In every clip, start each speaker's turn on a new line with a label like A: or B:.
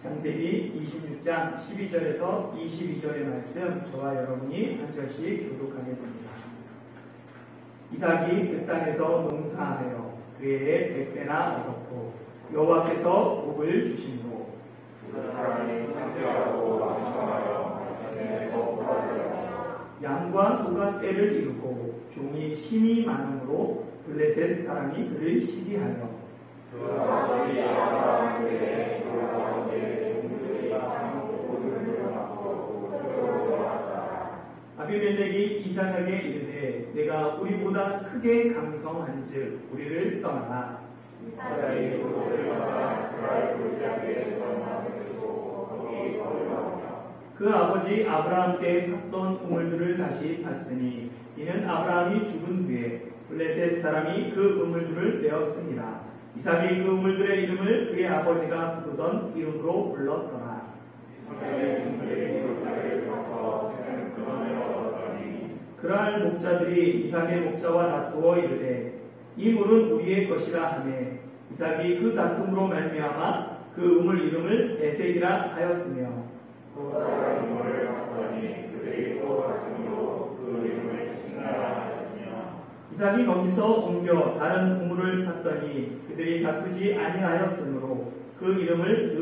A: 창세기 26장 12절에서 22절의 말씀 저와 여러분이 한 절씩 교독하겠습니다. 이삭이 그 땅에서 농사하여 그 해에 100배나 얻었고 여호와께서 복을 주심으로 그 사람이 창대하고 왕성하여 자신의 양과 소가 떼를 이루고 종이 심이 많음으로 블레셋 사람이 그를 시기하여 그 아버지 아브라함 때에 그 가운데 종들이 복을 누려받고 들어왔다. 아비멜렉이 이삭에게 이르되 내가 우리보다 크게 강성한즉 우리를 떠나라. 이삭이 그곳을 떠나 그랄 골짜기에서 나무시고 거기 거류하며 그 아버지 아브라함 때에 팠던 우물들을 다시 팠으니 이는 아브라함이 죽은 후에 블레셋 사람이 그 우물들을 내었습니다. 이삭이 그 우물들의 이름을 그의 아버지가 부르던 이름으로 불렀더라. 그러한 목자들이 이삭의 목자와 다투어 이르되 이 물은 우리의 것이라 하며 이삭이 그 다툼으로 말미암아 그 우물 이름을 에색이라 하였으며 또 다른 우물을 봤더니 그들이 또 다툼으로 그 이름을 신나라 하였으며 이삭이 거기서 옮겨 다른 우물을 봤더니 그들이 다투지 아니하였으므로 그 이름을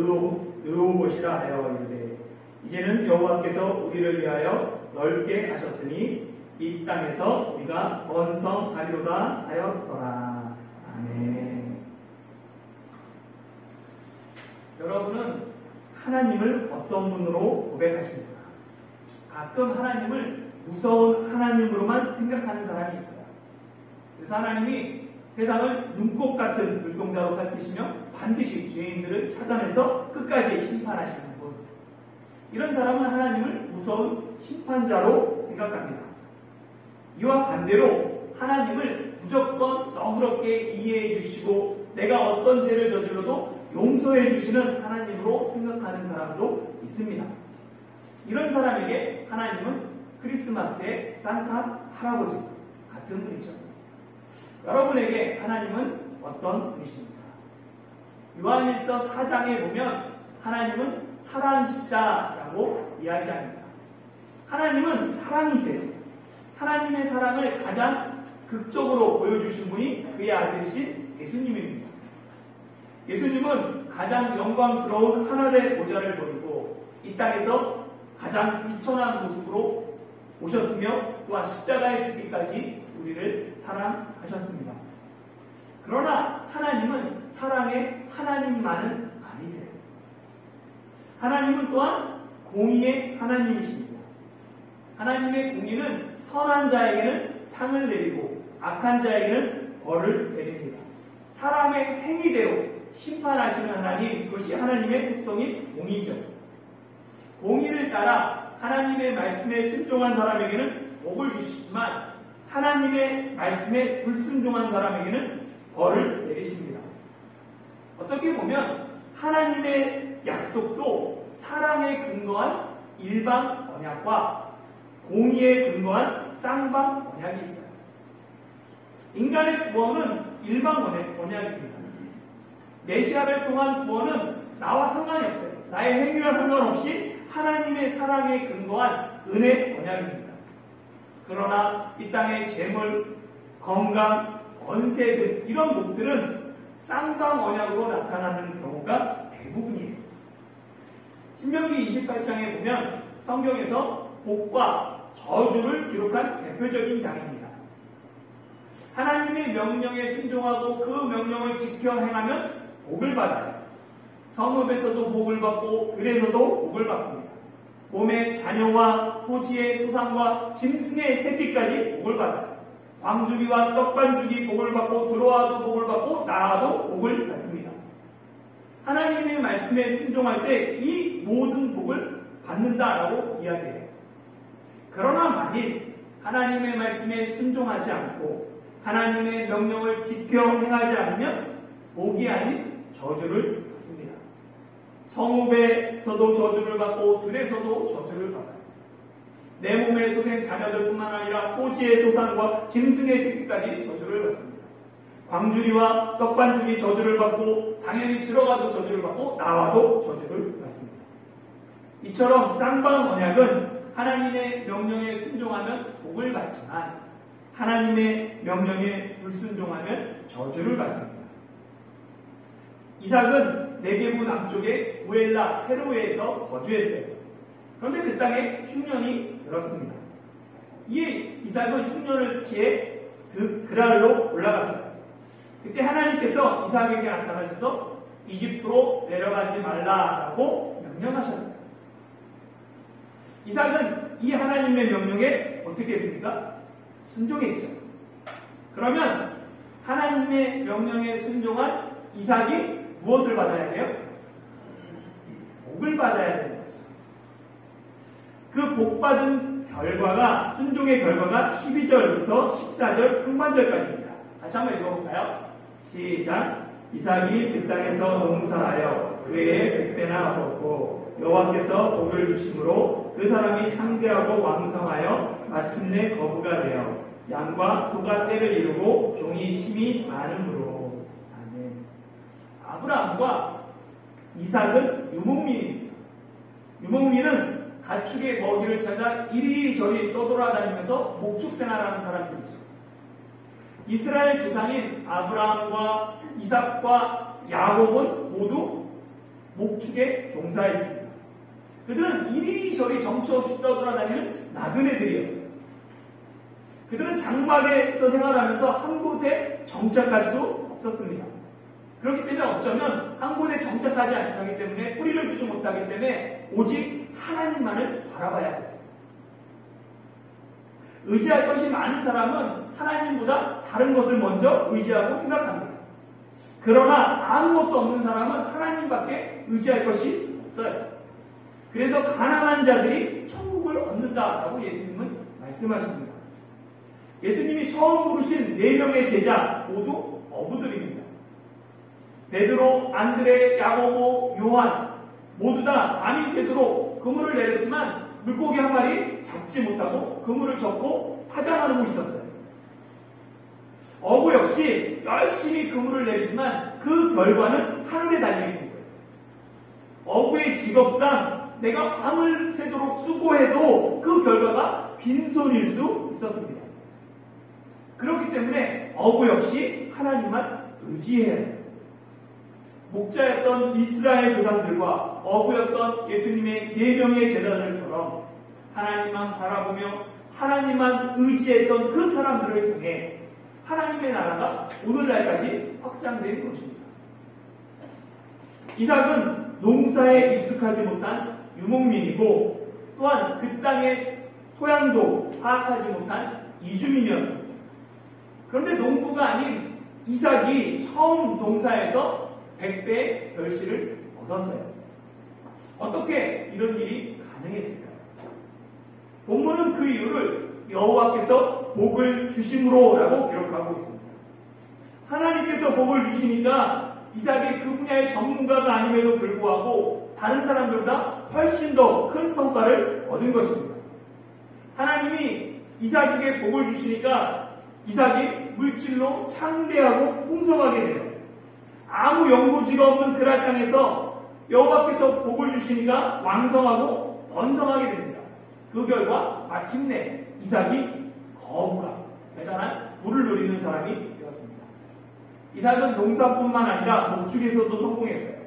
A: 느오봇이라 하여 이르되 이제는 여호와께서 우리를 위하여 넓게 하셨으니 이 땅에서 우리가 번성하리로다 하였더라. 아멘. 여러분은 하나님을 어떤 분으로 고백하십니까? 가끔 하나님을 무서운 하나님으로만 생각하는 사람이 있어요. 그래서 하나님이 세상을 눈꽃 같은 불동자로 살피시며 반드시 죄인들을 찾아내서 끝까지 심판하시는 분. 이런 사람은 하나님을 무서운 심판자로 생각합니다. 이와 반대로 하나님을 무조건 너그럽게 이해해 주시고 내가 어떤 죄를 저질러도 용서해 주시는 하나님으로 생각하는 사람도 있습니다. 이런 사람에게 하나님은 크리스마스의 산타 할아버지 같은 분이죠. 여러분에게 하나님은 어떤 분이십니까? 요한일서 4장에 보면 하나님은 사랑이시다라고 이야기합니다. 하나님은 사랑이세요. 하나님의 사랑을 가장 극적으로 보여주신 분이 그의 아들이신 예수님입니다. 예수님은 가장 영광스러운 하늘의 보좌를 버리고 이 땅에서 가장 비천한 모습으로 오셨으며 또한 십자가에 죽기까지 우리를 사랑하셨습니다. 그러나 하나님은 사랑의 하나님만은 아니세요. 하나님은 또한 공의의 하나님이십니다. 하나님의 공의는 선한 자에게는 상을 내리고 악한 자에게는 벌을 내립니다. 사람의 행위대로 심판하시는 하나님, 그것이 하나님의 특성인 공의죠. 공의를 따라 하나님의 말씀에 순종한 사람에게는 복을 주시지만 하나님의 말씀에 불순종한 사람에게는 벌을 내리십니다. 어떻게 보면 하나님의 약속도 사랑에 근거한 일방 언약과 공의에 근거한 쌍방 언약이 있어요. 인간의 구원은 일방 언약입니다. 메시아를 통한 구원은 나와 상관이 없어요. 나의 행위와 상관없이 하나님의 사랑에 근거한 은혜 언약입니다. 그러나 이 땅의 재물, 건강, 권세 등 이런 복들은 쌍방 언약으로 나타나는 경우가 대부분이에요. 신명기 28장에 보면 성경에서 복과 저주를 기록한 대표적인 장입니다. 하나님의 명령에 순종하고 그 명령을 지켜 행하면 복을 받아요. 성읍에서도 복을 받고 들에서도 복을 받습니다. 몸의 자녀와 토지의 소산과 짐승의 새끼까지 복을 받아요. 광주기와 떡반주기 복을 받고 들어와도 복을 받고 나와도 복을 받습니다. 하나님의 말씀에 순종할 때 이 모든 복을 받는다라고 이야기해요. 그러나 만일 하나님의 말씀에 순종하지 않고 하나님의 명령을 지켜 행하지 않으면 복이 아닌 저주를 받습니다. 성읍에서도 저주를 받고 들에서도 저주를 받아요. 내 몸의 소생 자녀들뿐만 아니라 토지의 소산과 짐승의 새끼까지 저주를 받습니다. 광주리와 떡반죽이 저주를 받고 당연히 들어가도 저주를 받고 나와도 저주를 받습니다. 이처럼 쌍방 언약은 하나님의 명령에 순종하면 복을 받지만 하나님의 명령에 불순종하면 저주를 받습니다. 이삭은 네게부 남쪽의 부엘라 헤로에서 거주했어요. 그런데 그 땅에 흉년이 들었습니다. 이에 이삭은 흉년을 피해 그랄로 올라갔어요. 그때 하나님께서 이삭에게 나타나셔서 이집트로 내려가지 말라라고 명령하셨어요. 이삭은 이 하나님의 명령에 어떻게 했습니까? 순종했죠. 그러면 하나님의 명령에 순종한 이삭이 무엇을 받아야 돼요? 복을 받아야 되는 거죠. 그 복받은 결과가, 순종의 결과가 12절부터 14절 상반절까지입니다. 다시 한번 읽어볼까요? 시작. 이삭이 그 땅에서 농사하여 그의 100배나 얻고 여호와께서 복을 주심으로 그 사람이 창대하고 왕성하여 마침내 거부가 되어 양과 소가 떼를 이루고 종이 힘이 많으므로. 아멘. 아브라함과 이삭은 유목민입니다. 유목민은 가축의 먹이를 찾아 이리저리 떠돌아다니면서 목축생활하는 사람들이죠. 이스라엘 조상인 아브라함과 이삭과 야곱은 모두 목축에 종사했습니다. 그들은 이리저리 정처 없이 떠돌아다니는 나그네들이었어요. 그들은 장막에서 생활하면서 한 곳에 정착할 수 없었습니다. 그렇기 때문에 어쩌면 한 곳에 정착하지 못하기 때문에 뿌리를 두지 못하기 때문에 오직 하나님만을 바라봐야 했어요. 의지할 것이 많은 사람은 하나님보다 다른 것을 먼저 의지하고 생각합니다. 그러나 아무것도 없는 사람은 하나님밖에 의지할 것이 없어요. 그래서 가난한 자들이 천국을 얻는다라고 예수님은 말씀하십니다. 예수님이 처음 부르신 4명의 제자 모두 어부들입니다. 베드로, 안드레, 야고보, 요한 모두 다 밤이 새도록 그물을 내렸지만 물고기 한 마리 잡지 못하고 그물을 접고 파장하고 있었어요. 어부 역시 열심히 그물을 내리지만 그 결과는 하늘에 달려있는 거예요. 어부의 직업상 내가 밤을 새도록 수고해도 그 결과가 빈손일 수 있었습니다. 그렇기 때문에 어부 역시 하나님만 의지해야 해요. 목자였던 이스라엘 조상들과 어부였던 예수님의 4명의 제자들처럼 하나님만 바라보며 하나님만 의지했던 그 사람들을 통해 하나님의 나라가 오늘날까지 확장된 것입니다. 이삭은 농사에 익숙하지 못한 유목민이고 또한 그 땅의 토양도 파악하지 못한 이주민이었습니다. 그런데 농부가 아닌 이삭이 처음 농사에서 100배의 결실을 얻었어요. 어떻게 이런 일이 가능했을까요? 본문은 그 이유를 여호와께서 복을 주심으로라고 기록하고 있습니다. 하나님께서 복을 주시니까 이삭이 그 분야의 전문가가 아님에도 불구하고 다른 사람들보다 훨씬 더 큰 성과를 얻은 것입니다. 하나님이 이삭에게 복을 주시니까 이삭이 물질로 창대하고 풍성하게 돼요. 아무 연고지가 없는 그랄 땅에서 여호와께서 복을 주시니까 왕성하고 번성하게 됩니다. 그 결과 마침내 이삭이 거부가 대단한 부를 누리는 사람이 되었습니다. 이삭은 농사뿐만 아니라 목축에서도 성공했어요.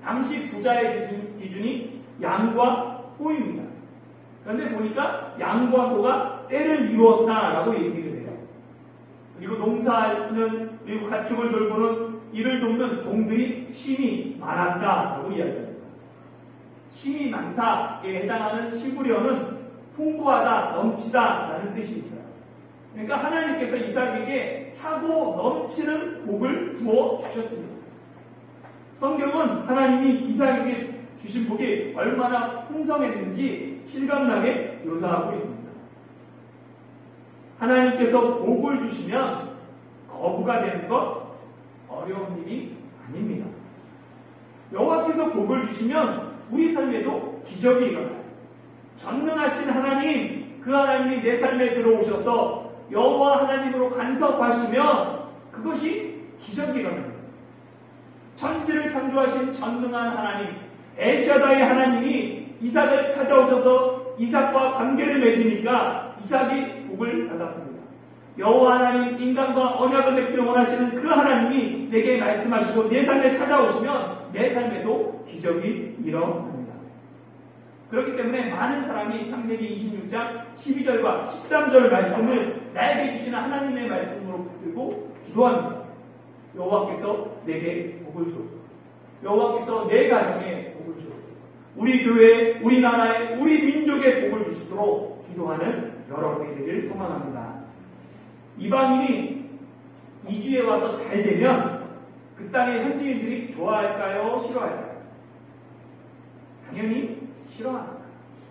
A: 당시 부자의 기준이 양과 소입니다. 그런데 보니까 양과 소가 떼를 이루었다라고 얘기를 해요. 그리고 농사하는, 그리고 가축을 돌보는 이를 돕는 종들이 힘이 많았다라고 이야기합니다. 힘이 많다에 해당하는 시구려는 풍부하다, 넘치다 라는 뜻이 있어요. 그러니까 하나님께서 이삭에게 차고 넘치는 복을 부어 주셨습니다. 성경은 하나님이 이삭에게 주신 복이 얼마나 풍성했는지 실감나게 묘사하고 있습니다. 하나님께서 복을 주시면 거부가 되는 것 어려운 일이 아닙니다. 여호와께서 복을 주시면 우리 삶에도 기적이 일어나요. 전능하신 하나님, 그 하나님이 내 삶에 들어오셔서 여호와 하나님으로 간섭하시면 그것이 기적이 일어납니다. 천지를 창조하신 전능한 하나님, 엘샤다의 하나님이 이삭을 찾아오셔서 이삭과 관계를 맺으니까 이삭이 복을 받았습니다. 여호와 하나님, 인간과 언약을 맺기를 원하시는 그 하나님이 내게 말씀하시고 내 삶에 찾아오시면 내 삶에도 기적이 일어납니다. 그렇기 때문에 많은 사람이 창세기 26장 12절과 13절 말씀을 나에게 주시는 하나님의 말씀으로 붙들고 기도합니다. 여호와께서 내게 복을 주옵소서. 여호와께서 내 가정에 복을 주옵소서. 우리 교회에, 우리 나라에, 우리 민족에 복을 주시도록 기도하는 여러분이 되기를 소망합니다. 이방인이 이주에 와서 잘 되면 그 땅의 현지인들이 좋아할까요? 싫어할까요? 당연히 싫어합니다.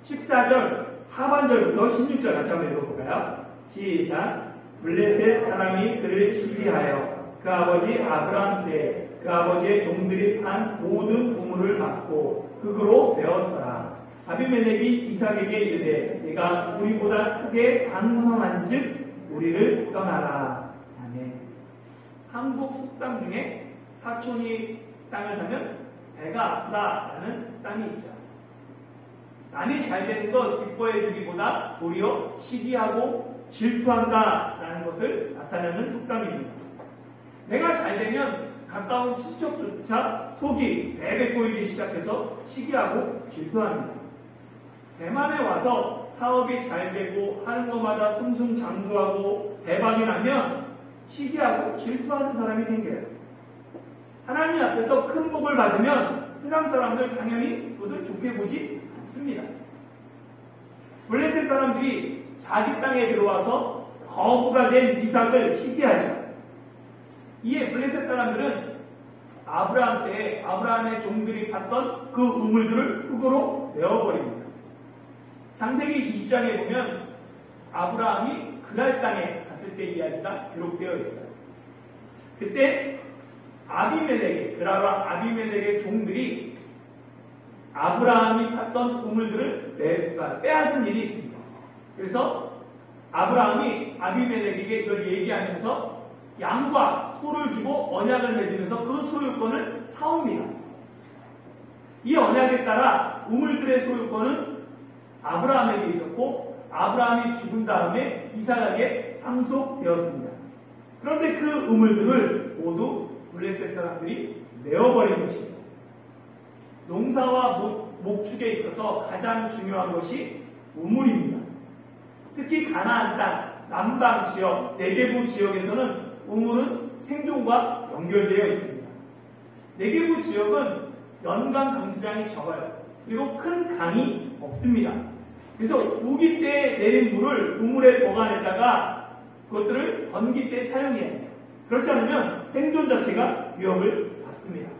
A: 14절 하반절부터 16절 같이 한번 읽어볼까요? 시작. 블레셋 사람이 그를 시기하여 그 아버지 아브라함 때 그 아버지의 종들이 판 모든 우물을 막고 흙으로 베었더라. 아비멜렉이 이삭에게 이르되 내가 우리보다 크게 강성한즉 우리를 떠나라. 아멘. 한국 속담 중에 사촌이 땅을 사면 배가 아프다라는 땅이 있죠. 남이 잘 되는 것 기뻐해주기보다 도리어 시기하고 질투한다라는 것을 나타내는 속담입니다. 내가 잘 되면 가까운 친척조차 속이 베베 꼬이기 시작해서 시기하고 질투합니다. 대만에 와서 사업이 잘 되고 하는 것마다 승승장구하고 대박이 나면 시기하고 질투하는 사람이 생겨요. 하나님 앞에서 큰 복을 받으면 세상 사람들 당연히 그것을 좋게 보지 않습니다. 블레셋 사람들이 자기 땅에 들어와서 거부가 된 이삭을 시기하죠. 이에 블레셋 사람들은 아브라함 때 아브라함의 종들이 팠던 그 우물들을 흙으로 메워버립니다. 창세기 20장에 보면 아브라함이 그날 땅에 갔을 때 이야기가 기록되어 있어요. 그때 그라라 아비멜렉의 종들이 아브라함이 팠던 우물들을 빼앗은 일이 있습니다. 그래서 아브라함이 아비멜렉에게 이걸 얘기하면서 양과 소를 주고 언약을 맺으면서 그 소유권을 사옵니다. 이 언약에 따라 우물들의 소유권은 아브라함에게 있었고 아브라함이 죽은 다음에 이삭에게 상속되었습니다. 그런데 그 우물들을 모두 블레셋 사람들이 메워버린 것입니다. 농사와 목축에 있어서 가장 중요한 것이 우물입니다. 특히 가나안 땅, 남방 지역, 네게부 지역에서는 우물은 생존과 연결되어 있습니다. 네게부 지역은 연간 강수량이 적어요. 그리고 큰 강이 없습니다. 그래서 우기 때 내린 물을 우물에 보관했다가 그것들을 건기 때 사용해야 해요. 그렇지 않으면 생존 자체가 위협을 받습니다.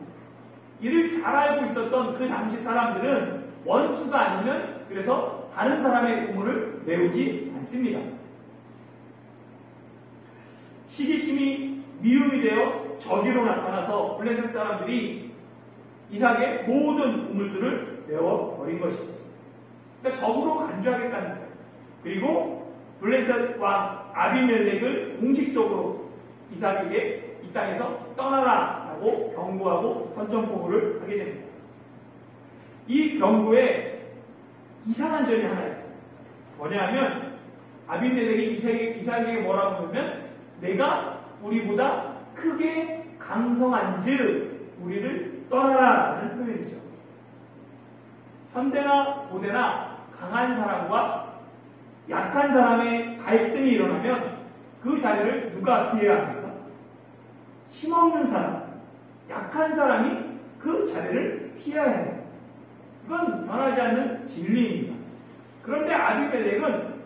A: 이를 잘 알고 있었던 그 당시 사람들은 원수가 아니면 그래서 다른 사람의 우물을 메우지 않습니다. 시기심이 미움이 되어 저주로 나타나서 블레셋 사람들이 이삭의 모든 우물들을 메워버린 것이죠. 그러니까 적으로 간주하겠다는 거예요. 그리고 블레셋 왕 아비멜렉을 공식적으로 이삭에게 이 땅에서 떠나라 라고 경고하고 선전포고를 하게 됩니다. 이 경고에 이상한 점이 하나 있어요. 뭐냐면 아비멜렉이 이삭에게 뭐라고 하면 내가 우리보다 크게 강성한즉 우리를 떠나라 라는 표현이죠. 현대나 고대나 강한 사람과 약한 사람의 갈등이 일어나면 그 자리를 누가 피해야 합니까? 힘없는 사람, 약한 사람이 그 자리를 피해야 해요. 그건 변하지 않는 진리입니다. 그런데 아비멜렉은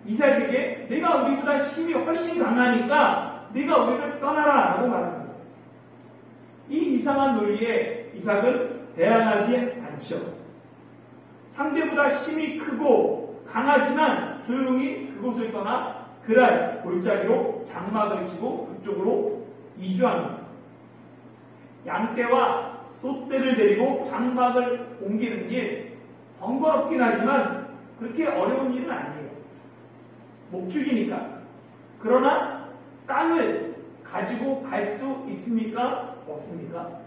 A: 이삭에게 내가 우리보다 힘이 훨씬 강하니까 네가 우리를 떠나라 라고 말합니다. 이 이상한 논리에 이삭은 대항하지 않죠. 상대보다 힘이 크고 강하지만 조용히 그곳을 떠나 그랄 골짜기로 장막을 치고 그쪽으로 이주합니다. 양떼와 소떼를 데리고 장막을 옮기는 일 번거롭긴 하지만 그렇게 어려운 일은 아니에요. 목축이니까. 그러나 땅을 가지고 갈 수 있습니까? 없습니까?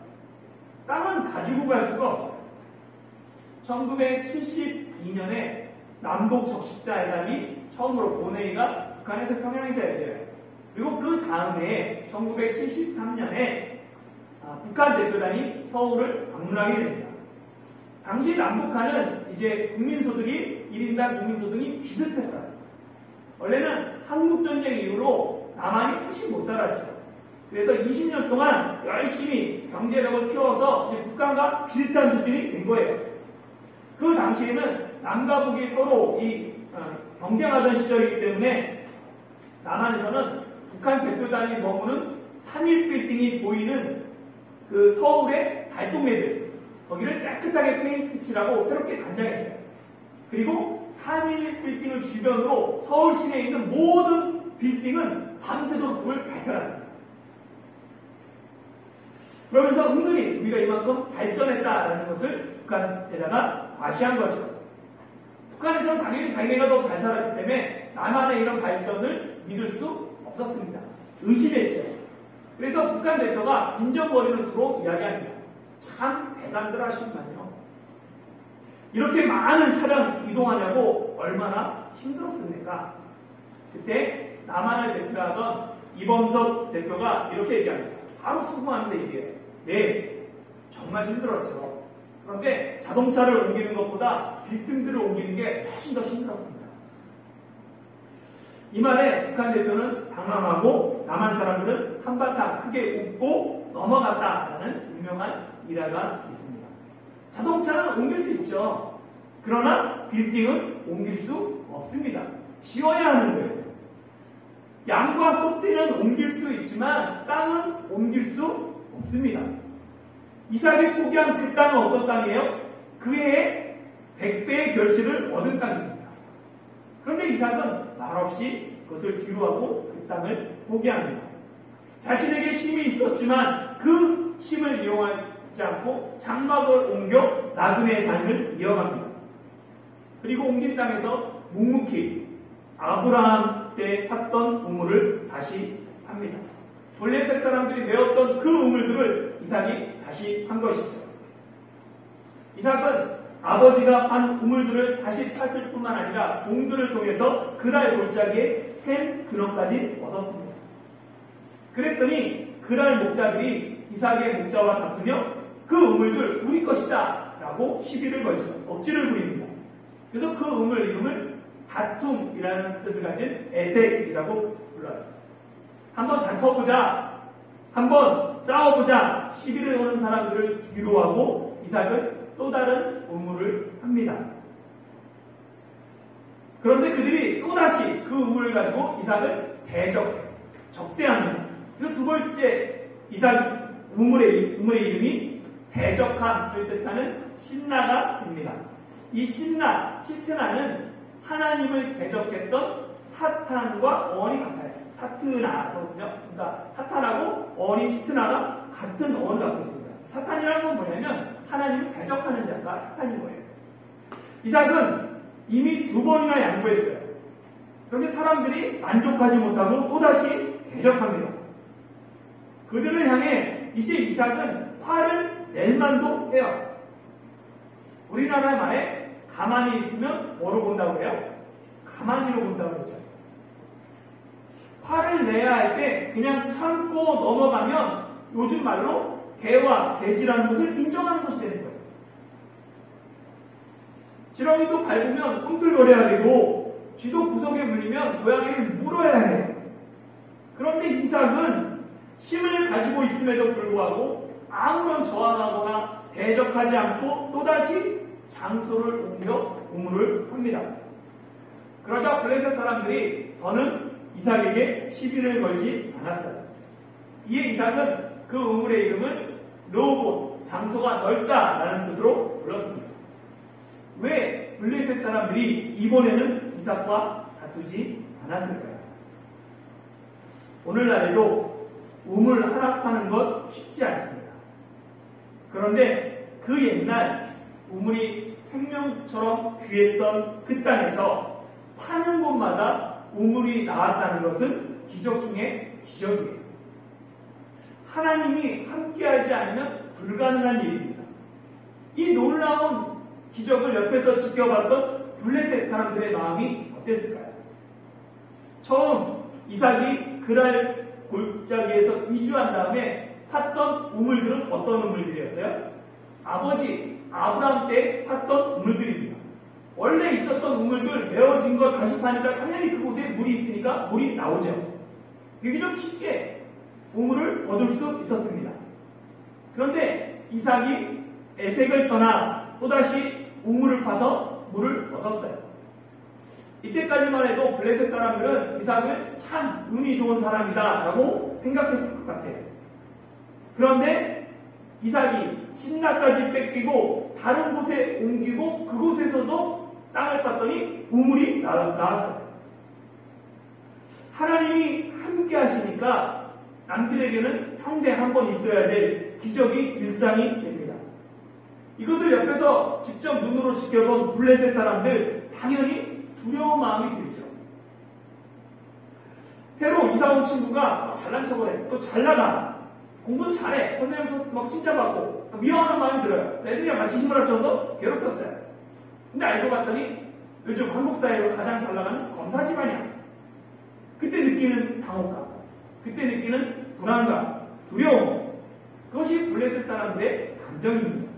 A: 땅은 가지고 갈 수가 없어요. 1972년에 남북 적십자회담이 처음으로 본회의가 북한에서 평양에서 열려요. 그리고 그 다음에 1973년에 북한 대표단이 서울을 방문하게 됩니다. 당시 남북한은 이제 국민소득이 1인당 국민소득이 비슷했어요. 원래는 한국전쟁 이후로 남한이 훨씬 못 살았죠. 그래서 20년 동안 열심히 경제력을 키워서 이제 북한과 비슷한 수준이 된 거예요. 그 당시에는 남과 북이 서로 경쟁하던 시절이기 때문에 남한에서는 북한 대표단이 머무는 3일 빌딩이 보이는 그 서울의 달동네들 거기를 깨끗하게 페인트 칠하고 새롭게 단장했어요. 그리고 3일 빌딩을 주변으로 서울 시내에 있는 모든 빌딩은 밤새도록 불을 밝혀놨습니다. 그러면서 은근히 우리가 이만큼 발전했다라는 것을 북한에다가 과시한 거죠. 북한에서는 당연히 자기네가 더 잘 살았기 때문에 남한의 이런 발전을 믿을 수 없었습니다. 의심했죠. 그래서 북한 대표가 빈정거리는 투로 이야기합니다. 참 대단들 하시구만요. 이렇게 많은 차량 이동하냐고 얼마나 힘들었습니까? 그때 남한을 대표하던 이범석 대표가 이렇게 얘기합니다. 바로 수긍하면서 얘기해요. 네, 정말 힘들었죠. 그런데 자동차를 옮기는 것보다 빌딩들을 옮기는 게 훨씬 더 힘들었습니다. 이 말에 북한 대표는 당황하고 남한 사람들은 한바탕 크게 웃고 넘어갔다라는 유명한 일화가 있습니다. 자동차는 옮길 수 있죠. 그러나 빌딩은 옮길 수 없습니다. 지어야 하는 거예요. 양과 소떼는 옮길 수 있지만 땅은 옮길 수 없습니다. 이삭이 포기한 그 땅은 어떤 땅이에요? 그 해에 100배의 결실을 얻은 땅입니다. 그런데 이삭은 말없이 그것을 뒤로하고 그 땅을 포기합니다. 자신에게 힘이 있었지만 그 힘을 이용하지 않고 장막을 옮겨 나그네의 삶을 이어갑니다. 그리고 옮긴 땅에서 묵묵히 아브라함 때 팠던 우물을 다시 팝니다. 블레셋 사람들이 메웠던 그 우물들을 이삭이 다시 판 것이죠. 이삭은 아버지가 판 우물들을 다시 팠을 뿐만 아니라 종들을 통해서 그랄 골짜기에 샘 근원까지 얻었습니다. 그랬더니 그랄 목자들이 이삭의 목자와 다투며 그 우물들 우리 것이다 라고 시비를 걸죠. 억지를 부립니다. 그래서 그 우물 이름을 다툼이라는 뜻을 가진 에색이라고 불러요. 한번 다퉈보자, 한번 싸워보자 시비를 거는 사람들을 뒤로하고 이삭은 또 다른 우물을 합니다. 그런데 그들이 또다시 그 우물을 가지고 이삭을 대적해요. 적대합니다. 그래서 두 번째 이삭 우물의 이름이 대적함을 뜻하는 신나가 됩니다. 이 시트나는 하나님을 대적했던 사탄과 어원이 같아요. 사트나거든요. 그러니까 사탄하고 어원이 시트나가 같은 어원을 갖고 있습니다. 사탄이라는 건 뭐냐면 하나님을 대적하는 자가 사탄인 거예요. 이삭은 이미 2번이나 양보했어요. 그런데 사람들이 만족하지 못하고 또다시 대적합니다. 그들을 향해 이제 이삭은 화를 낼 만도 해요. 우리나라 말에 가만히 있으면 뭐로 본다고 해요? 가만히로 본다고 그러죠. 화를 내야 할 때 그냥 참고 넘어가면 요즘 말로 대화, 대지라는 것을 인정하는 것이 되는 거예요. 지렁이도 밟으면 꿈틀거려야 되고 쥐도 구석에 물리면 고양이를 물어야 해요. 그런데 이삭은 힘을 가지고 있음에도 불구하고 아무런 저항하거나 대적하지 않고 또다시 장소를 옮겨 우물을 합니다. 그러자 블레셋 사람들이 더는 이삭에게 시비를 걸지 않았어요. 이에 이삭은 그 우물의 이름을 르호봇, 장소가 넓다라는 뜻으로 불렀습니다. 왜 블레셋 사람들이 이번에는 이삭과 다투지 않았을까요? 오늘날에도 우물 하나 파는 것 쉽지 않습니다. 그런데 그 옛날 우물이 생명처럼 귀했던 그 땅에서 파는 곳마다 우물이 나왔다는 것은 기적 중에 기적이에요. 하나님이 함께하지 않으면 불가능한 일입니다. 이 놀라운 기적을 옆에서 지켜봤던 블레셋 사람들의 마음이 어땠을까요? 처음 이삭이 그랄 골짜기에서 이주한 다음에 팠던 우물들은 어떤 우물들이었어요? 아버지 아브라함 때 팠던 우물들입니다. 원래 있었던 우물들 메어진 거 다시 파니까 당연히 그곳에 물이 있으니까 물이 나오죠. 이게 좀 쉽게 우물을 얻을 수 있었습니다. 그런데 이삭이 에색을 떠나 또다시 우물을 파서 물을 얻었어요. 이때까지만 해도 블레셋 사람들은 이삭을 참 운이 좋은 사람이다 라고 생각했을 것 같아요. 그런데 이삭이 신라까지 뺏기고 다른 곳에 옮기고 그곳에서도 땅을 팠더니 우물이 나왔어요. 하나님이 함께 하시니까 남들에게는 평생 한 번 있어야 될 기적이 일상이 됩니다. 이것을 옆에서 직접 눈으로 지켜본 블레셋 사람들 당연히 두려운 마음이 들죠. 새로 이사 온 친구가 잘난 척을 해. 또 잘 나가. 공부도 잘해. 선생님 막 칭찬받고 미워하는 마음이 들어요. 애들이랑 같이 힘을 합쳐서 괴롭혔어요. 근데 알고 봤더니 요즘 한국 사회로 가장 잘 나가는 검사 집안이야. 그때 느끼는 당혹감, 그때 느끼는 불안감, 두려움, 그것이 블레셋 사람들의 감정입니다.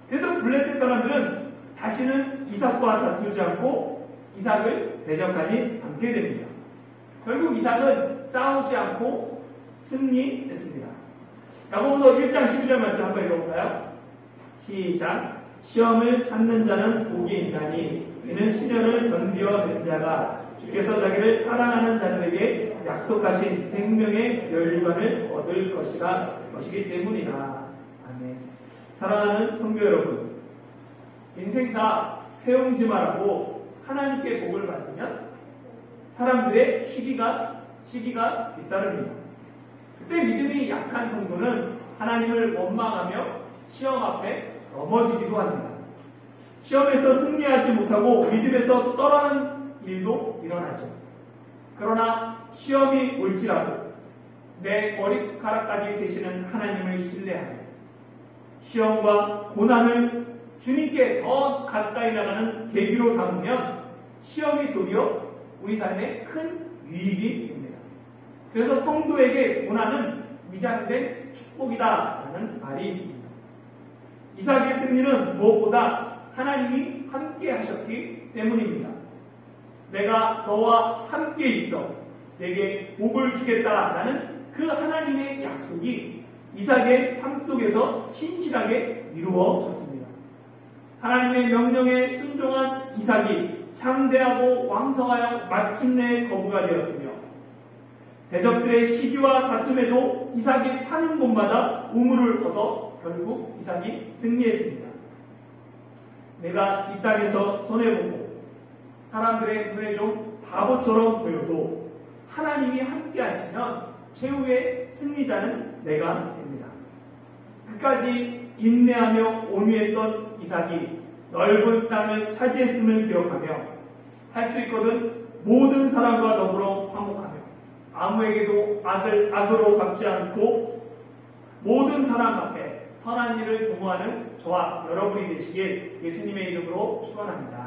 A: 그래서 블레셋 사람들은 다시는 이삭과 다투지 않고 이삭을 대적하지 않게 됩니다. 결국 이삭은 싸우지 않고 승리했습니다. 야고보서 1장 12절 말씀 한번 읽어볼까요? 시작. 시험을 찾는 자는 복이 있나니 이는 시련을 견디어낸 자가 주께서 자기를 사랑하는 자들에게 약속하신 생명의 멸류관을 얻을 것이기 때문이다. 아멘. 사랑하는 성도 여러분, 인생사 세옹지마라고 하나님께 복을 받으면 사람들의 시기가 뒤따릅니다. 그때 믿음이 약한 성도는 하나님을 원망하며 시험 앞에 넘어지기도 합니다. 시험에서 승리하지 못하고 믿음에서 떠나는 일도 일어나죠. 그러나 시험이 올지라도 내 머리카락까지 세시는 하나님을 신뢰하며 시험과 고난을 주님께 더 가까이 나가는 계기로 삼으면 시험이 도리어 우리 삶에 큰 유익이 됩니다. 그래서 성도에게 고난은 위장된 축복이다라는 말이 있습니다. 이삭의 승리는 무엇보다 하나님이 함께 하셨기 때문입니다. 내가 너와 함께 있어 내게 복을 주겠다라는 그 하나님의 약속이 이삭의 삶 속에서 신실하게 이루어졌습니다. 하나님의 명령에 순종한 이삭이 창대하고 왕성하여 마침내 거부가 되었으며 대적들의 시기와 다툼에도 이삭이 파는 곳마다 우물을 얻어 결국 이삭이 승리했습니다. 내가 이 땅에서 손해보고 사람들의 눈에 좀 바보처럼 보여도 하나님이 함께 하시면 최후의 승리자는 내가 됩니다. 끝까지 인내하며 온유했던 이삭이 넓은 땅을 차지했음을 기억하며 할 수 있거든 모든 사람과 더불어 화목하며 아무에게도 악으로 갚지 않고 모든 사람 앞에 선한 일을 도모하는 저와 여러분이 되시길 예수님의 이름으로 축원합니다.